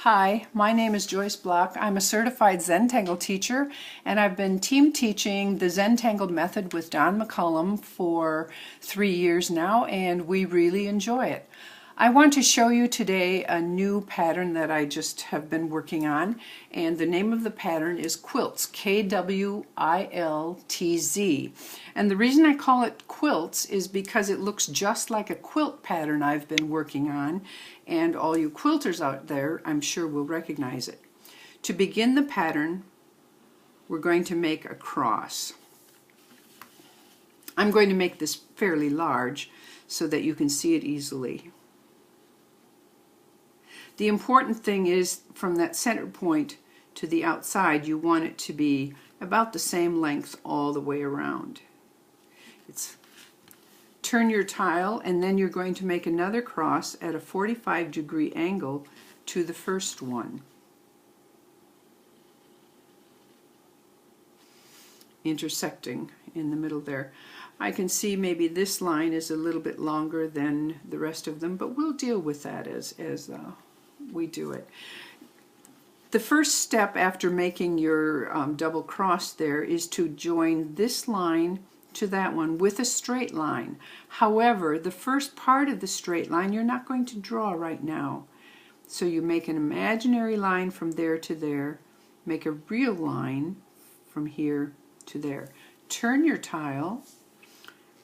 Hi, my name is Joyce Block. I'm a certified Zentangle teacher, and I've been team teaching the Zentangled method with Don McCullum for 3 years now, and we really enjoy it. I want to show you today a new pattern that I just have been working on, and the name of the pattern is Quilts, Kwiltz. And the reason I call it Quilts is because it looks just like a quilt pattern I've been working on, and all you quilters out there I'm sure will recognize it. To begin the pattern, we're going to make a cross. I'm going to make this fairly large so that you can see it easily. The important thing is, from that center point to the outside, you want it to be about the same length all the way around. Turn your tile, and then you're going to make another cross at a 45-degree angle to the first one, intersecting in the middle there. I can see maybe this line is a little bit longer than the rest of them, but we'll deal with that as we do it. The first step after making your double cross there is to join this line to that one with a straight line. However, the first part of the straight line you're not going to draw right now. So you make an imaginary line from there to there, make a real line from here to there. Turn your tile.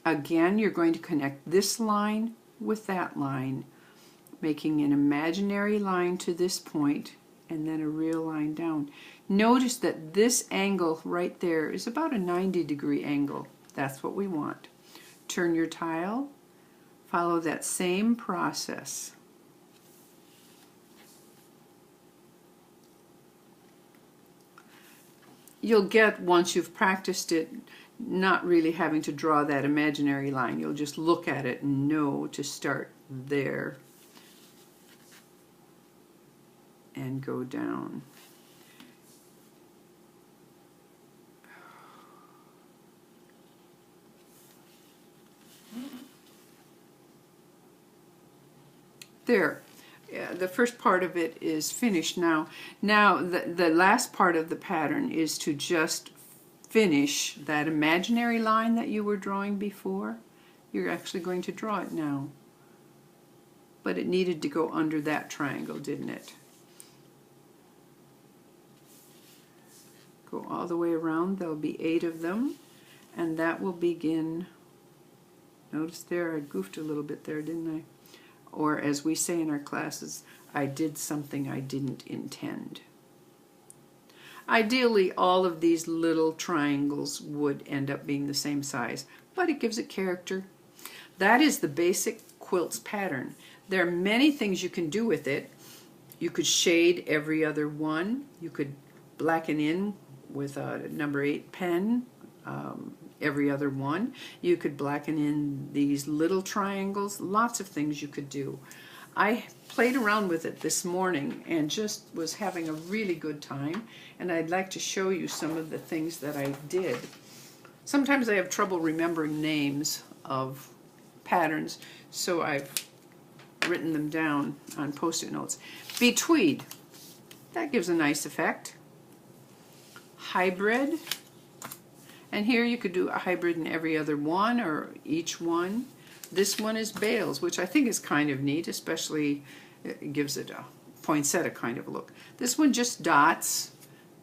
Again, you're going to connect this line with that line, making an imaginary line to this point and then a real line down. Notice that this angle right there is about a 90-degree angle. That's what we want. Turn your tile, follow that same process. You'll get, once you've practiced it, not really having to draw that imaginary line. You'll just look at it and know to start there and go down. There. Yeah, the first part of it is finished now. Now the last part of the pattern is to just finish that imaginary line that you were drawing before. You're actually going to draw it now. But it needed to go under that triangle, didn't it? Go all the way around. There'll be 8 of them, and that will begin. Notice there I goofed a little bit there, didn't I? Or as we say in our classes, I did something I didn't intend. Ideally, all of these little triangles would end up being the same size, but it gives it character. That is the basic quilts pattern. There are many things you can do with it. You could shade every other one. You could blacken in with a number 8 pen, every other one. You could blacken in these little triangles. Lots of things you could do. I played around with it this morning and just was having a really good time, and I'd like to show you some of the things that I did. Sometimes I have trouble remembering names of patterns, so I've written them down on post-it notes. Betweed, that gives a nice effect. Hybrid, and here you could do a hybrid in every other one or each one. This one is bales, which I think is kind of neat, especially it gives it a poinsettia kind of look. This one just dots,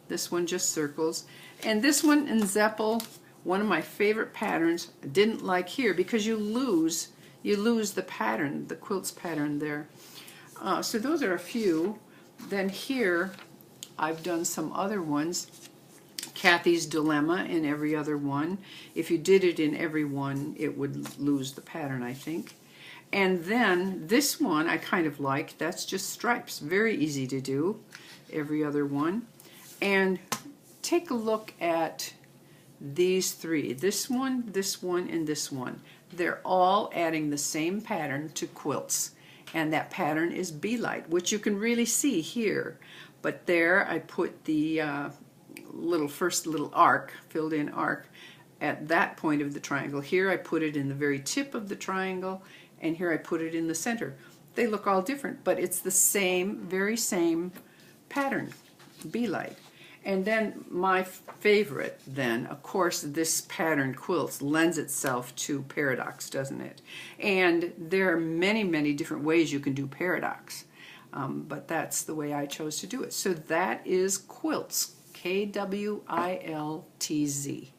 this one just circles, and this one in Zeppel, one of my favorite patterns, I didn't like here because you lose the pattern, the quilts pattern there. So those are a few. Then here I've done some other ones. Kathy's Dilemma in every other one. If you did it in every one, it would lose the pattern, I think. And then this one I kind of like. That's just stripes. Very easy to do. Every other one. And take a look at these 3. This one, and this one. They're all adding the same pattern to quilts. And that pattern is Bee-Light, which you can really see here. But there I put the first little arc, filled in arc, at that point of the triangle. Here I put it in the very tip of the triangle, and here I put it in the center. They look all different, but it's the same, very same pattern, Bee Light. And then my favorite then, of course, this pattern quilts lends itself to paradox, doesn't it? And there are many, many different ways you can do paradox, but that's the way I chose to do it. So that is quilts, Kwiltz.